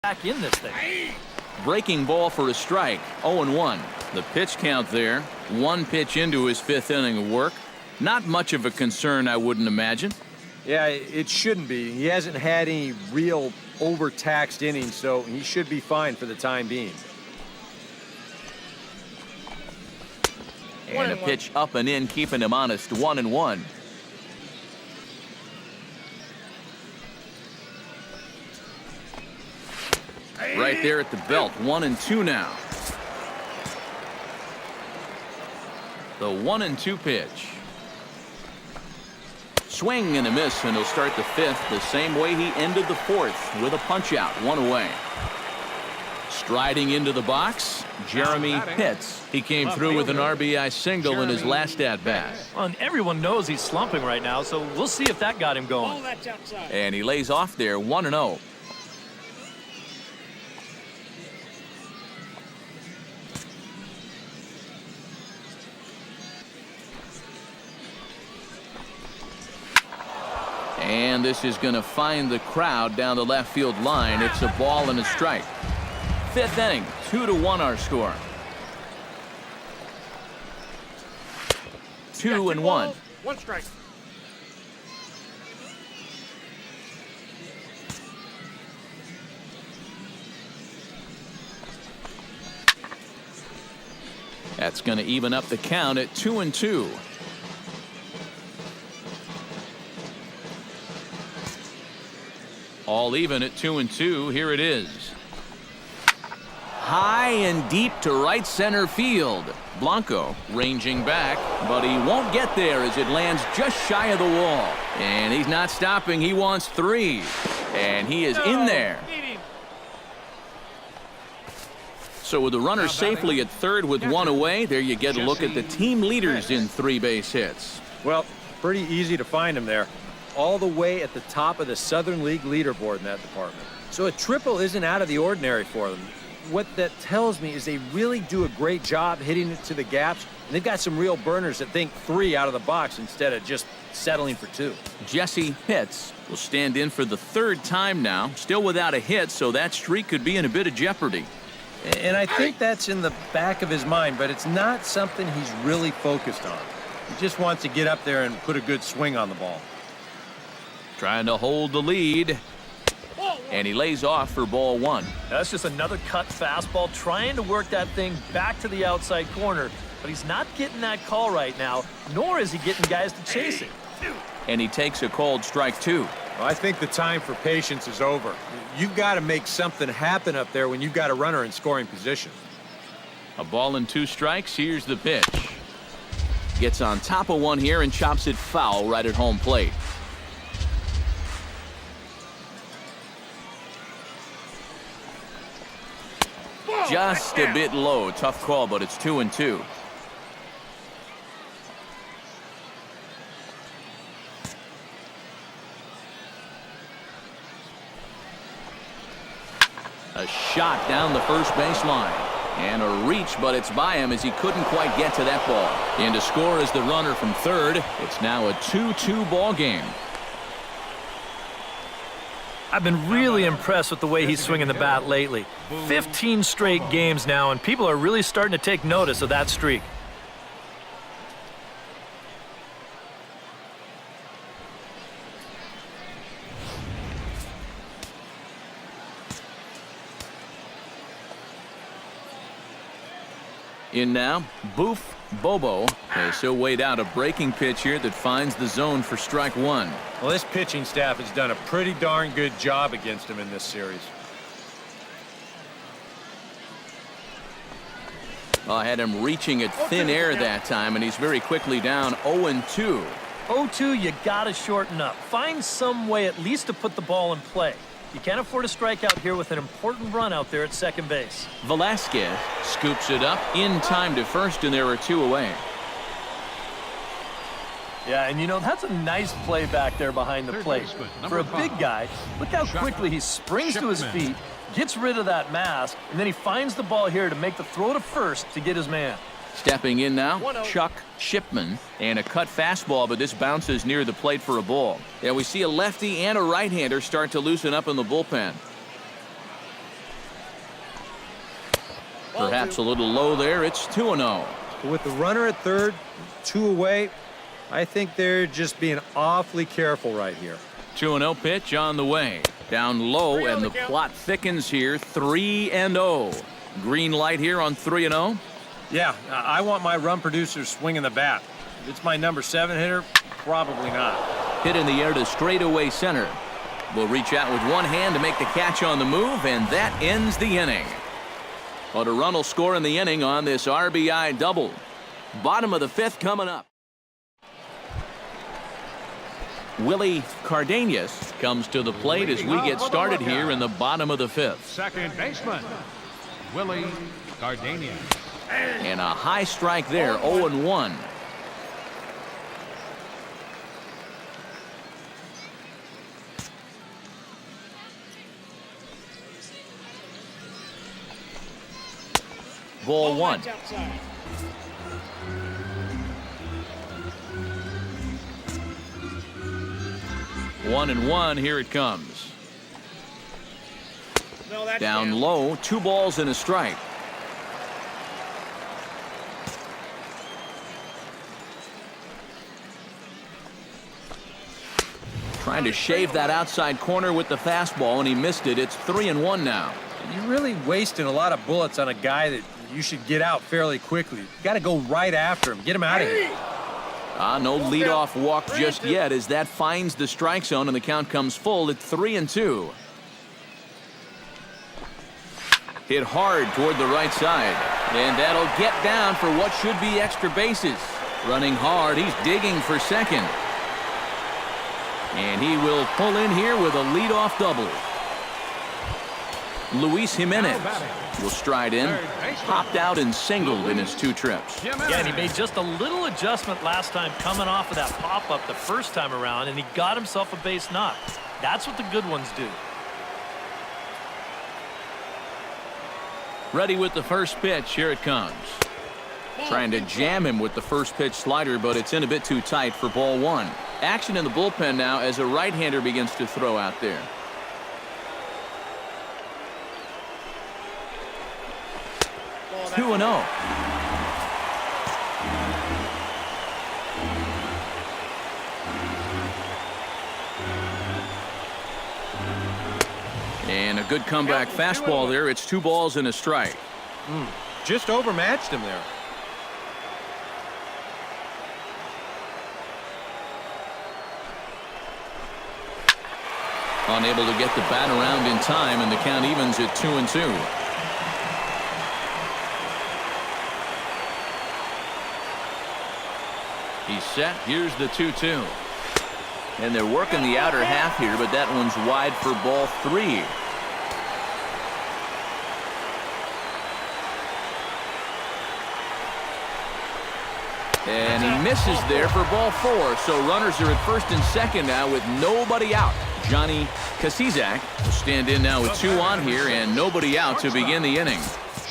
back in this thing. Breaking ball for a strike. 0-1. The pitch count there. One pitch into his fifth inning of work. Not much of a concern, I wouldn't imagine. Yeah, it shouldn't be. He hasn't had any real overtaxed innings, so he should be fine for the time being. And a pitch up and in, keeping him honest. 1-1. Right there at the belt. 1-2 now. The 1-2 pitch. Swing and a miss, and he'll start the fifth the same way he ended the fourth, with a punch out. One away. Striding into the box, Jeremy Pitts. He came through with an RBI single in his last at-bat. Well, and everyone knows he's slumping right now, so we'll see if that got him going. And he lays off there. 1-0. And this is going to find the crowd down the left field line. It's a ball and a strike. Fifth inning, 2-1 our score. 2-1. One strike. That's going to even up the count at 2-2. All even at 2-2. Here it is. High and deep to right center field. Blanco ranging back, but he won't get there as it lands just shy of the wall. And he's not stopping. He wants three. And he is in there. So with the runner safely at third with one away, there you get a look at the team leaders in 3 base hits. Well, pretty easy to find him there. All the way at the top of the Southern League leaderboard in that department. So a triple isn't out of the ordinary for them. What that tells me is they really do a great job hitting it to the gaps, and they've got some real burners that think 3 out of the box instead of just settling for 2. Jesse Pitts will stand in for the 3rd time now, still without a hit, so that streak could be in a bit of jeopardy. And I think that's in the back of his mind, but it's not something he's really focused on. He just wants to get up there and put a good swing on the ball. Trying to hold the lead. And he lays off for ball 1. That's just another cut fastball, trying to work that thing back to the outside corner. But he's not getting that call right now, nor is he getting guys to chase it. And he takes a called strike 2. Well, I think the time for patience is over. You've got to make something happen up there when you've got a runner in scoring position. A ball and 2 strikes. Here's the pitch. Gets on top of one here and chops it foul right at home plate. Just a bit low. Tough call, but it's 2-2. A shot down the first baseline. And a reach, but it's by him as he couldn't quite get to that ball. And to score is the runner from third. It's now a 2-2 ball game. I've been really impressed with the way he's swinging the bat lately. 15 straight games now, and people are really starting to take notice of that streak. In now, Boof Bobo, as he'll wait out a breaking pitch here that finds the zone for strike 1. Well, this pitching staff has done a pretty darn good job against him in this series. I had him reaching at thin air that time, and he's very quickly down 0-2. 0-2, you got to shorten up. Find some way at least to put the ball in play. You can't afford a strikeout here with an important run out there at second base. Velasquez scoops it up in time to first, and there are 2 away. Yeah, and you know, that's a nice play back there behind the plate. For a big guy, look how quickly he springs to his feet, gets rid of that mask, and then he finds the ball here to make the throw to first to get his man. Stepping in now, Chuck Shipman, and a cut fastball, but this bounces near the plate for a ball. And we see a lefty and a right-hander start to loosen up in the bullpen. Perhaps a little low there. It's 2-0. With the runner at third, 2 away, I think they're just being awfully careful right here. 2-0 pitch on the way. Down low, and the plot thickens here. 3-0. Green light here on 3-0. Yeah, I want my run producer swinging the bat. If it's my number 7 hitter, probably not. Hit in the air to straightaway center. Will reach out with one hand to make the catch on the move, and that ends the inning. But a run will score in the inning on this RBI double. Bottom of the 5th coming up. Willie Cardenas comes to the plate as we get started here in the bottom of the 5th. Second baseman, Willie Cardenas. And a high strike there, 0-1. Ball 1. One and one, here it comes. Down low, 2 balls and a strike. Trying to shave that outside corner with the fastball, and he missed it. It's 3-1 now. You're really wasting a lot of bullets on a guy that you should get out fairly quickly. You got to go right after him. Get him out of here. No leadoff walk just yet as that finds the strike zone, and the count comes full at 3-2. Hit hard toward the right side, and that'll get down for what should be extra bases. Running hard, he's digging for second. And he will pull in here with a leadoff double. Luis Jimenez will stride in, popped out and singled in his 2 trips. Yeah, and he made just a little adjustment last time coming off of that pop-up the first time around, and he got himself a base knock. That's what the good ones do. Ready with the first pitch. Here it comes. Trying to jam him with the first pitch slider, but it's in a bit too tight for ball 1. Action in the bullpen now as a right-hander begins to throw out there. It's 2-0. And a good comeback fastball there. It's 2 balls and a strike. Just overmatched him there. Unable to get the bat around in time, and the count evens at 2-2. He's set. Here's the 2-2. And they're working the outer half here, but that one's wide for ball 3. And he misses there for ball 4. So runners are at first and second now with nobody out. Johnny Kasizak will stand in now with 2 on here and nobody out to begin the inning.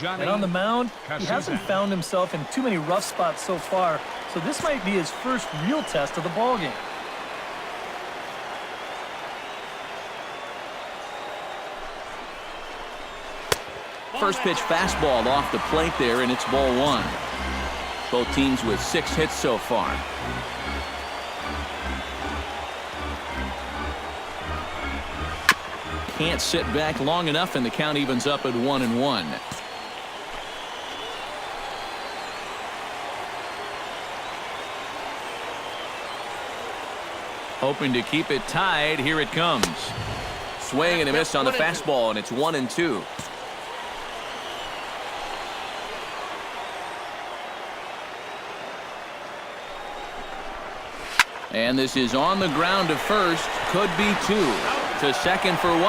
And on the mound, he hasn't found himself in too many rough spots so far, so this might be his first real test of the ballgame. First pitch fastball off the plate there, and it's ball 1. Both teams with 6 hits so far. Can't sit back long enough, and the count evens up at 1-1. Hoping to keep it tied. Here it comes. Swing and a miss on the fastball, and it's 1-2. And this is on the ground to first. Could be 2. To second for 1.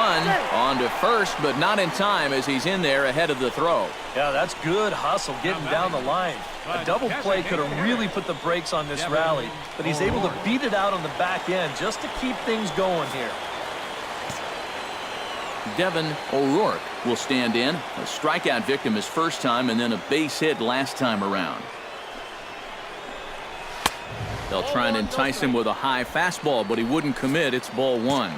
On to first, but not in time as he's in there ahead of the throw. Yeah, that's good hustle getting down the line. A double play could have really put the brakes on this rally, but he's able to beat it out on the back end just to keep things going here. Devin O'Rourke will stand in. A strikeout victim his first time and then a base hit last time around. They'll try and entice him with a high fastball, but he wouldn't commit. It's ball 1.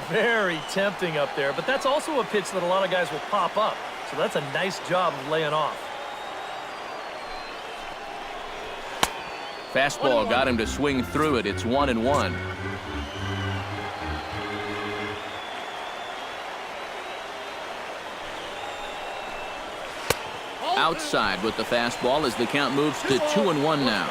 Very tempting up there, but that's also a pitch that a lot of guys will pop up. So that's a nice job of laying off. Fastball got him to swing through it. It's 1-1. Outside with the fastball as the count moves to 2-1 now.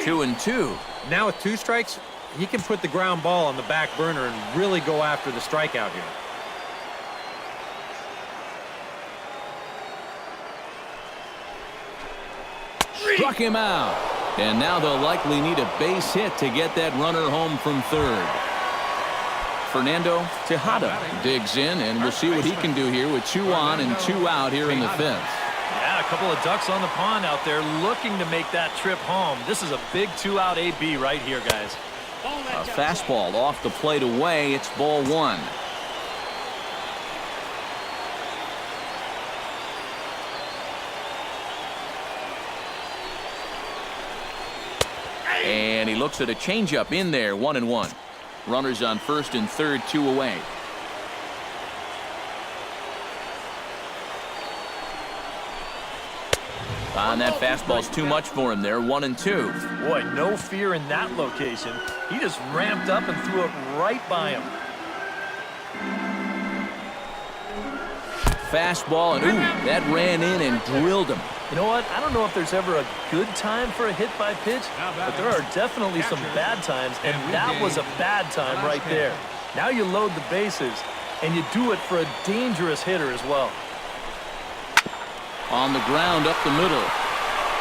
2-2. Now with 2 strikes, he can put the ground ball on the back burner and really go after the strikeout here. Struck him out. And now they'll likely need a base hit to get that runner home from third. Fernando Tejada digs in, and we'll see what he can do here with 2 on and 2 out here in the 5th. Yeah, a couple of ducks on the pond out there looking to make that trip home. This is a big 2-out AB right here, guys. A fastball off the plate away. It's ball 1. And he looks at a changeup in there. 1-1. Runners on first and third, 2 away. And that fastball's too much for him there. 1-2. Boy, no fear in that location. He just ramped up and threw it right by him. Fastball, and ooh, that ran in and drilled him. You know what? I don't know if there's ever a good time for a hit by pitch, but there are definitely some bad times, and that was a bad time right there. Now you load the bases, and you do it for a dangerous hitter as well. On the ground up the middle.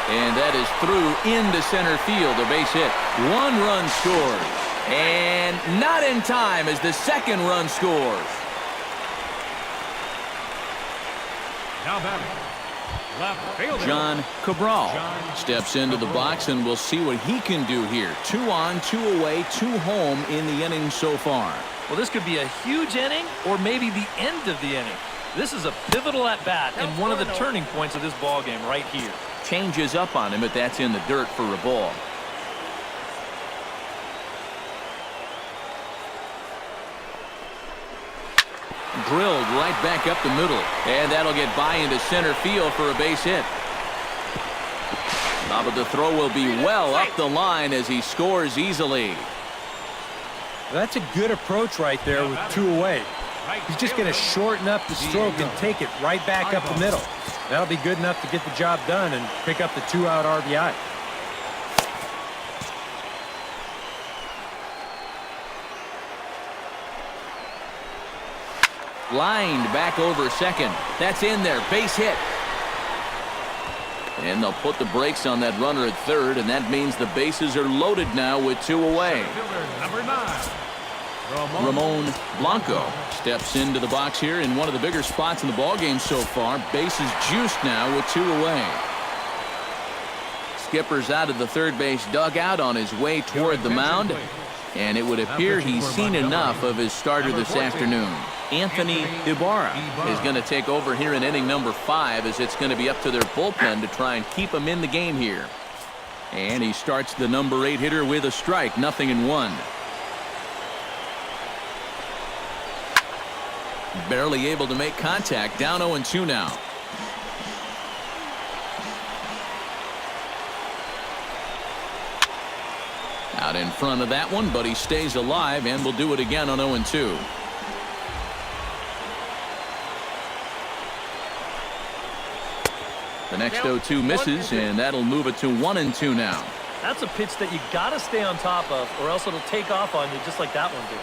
And that is through into center field. A base hit. 1 run scored. And not in time as the 2nd run scores. Now batting, left fielder John Cabral steps into the box, and we'll see what he can do here. 2 on, 2 away, 2 home in the inning so far. Well, this could be a huge inning or maybe the end of the inning. This is a pivotal at-bat and one of the turning points of this ball game right here. Changes up on him, but that's in the dirt for a ball. Drilled right back up the middle, and that'll get by into center field for a base hit. But the throw will be well up the line as he scores easily. That's a good approach right there with 2 away. He's just going to shorten up the stroke and take it right back up the middle. That'll be good enough to get the job done and pick up the 2-out RBI. Lined back over second. That's in there. Base hit. And they'll put the brakes on that runner at third, and that means the bases are loaded now with 2 away. number 9. Ramon Blanco steps into the box here in one of the bigger spots in the ballgame so far. Bases juiced now with 2 away. Skipper's out of the third base dugout on his way toward the mound, and it would appear he's seen enough of his starter this afternoon. Anthony Ibarra is going to take over here in inning number 5, as it's going to be up to their bullpen to try and keep him in the game here. And he starts the number 8 hitter with a strike, 0-1. Barely able to make contact, down 0-2 now. Out in front of that one, but he stays alive and will do it again on 0-2. The next 0-2 misses, and that'll move it to 1-2 now. That's a pitch that you got to stay on top of, or else it'll take off on you just like that one did.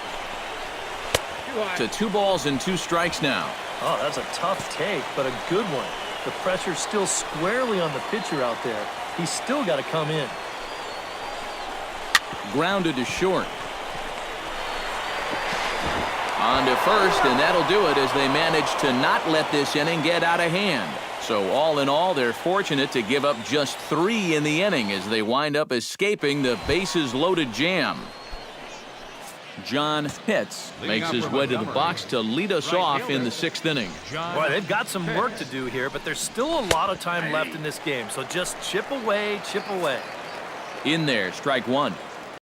To 2 balls and 2 strikes now. Oh, that's a tough take, but a good one. The pressure's still squarely on the pitcher out there. He's still got to come in. Grounded to short. On to first, and that'll do it as they manage to not let this inning get out of hand. So all in all, they're fortunate to give up just 3 in the inning as they wind up escaping the bases-loaded jam. John Pitts makes his way to the box to lead us off in the 6th inning. Boy, they've got some work to do here, but there's still a lot of time left in this game, so just chip away, chip away. In there, strike 1.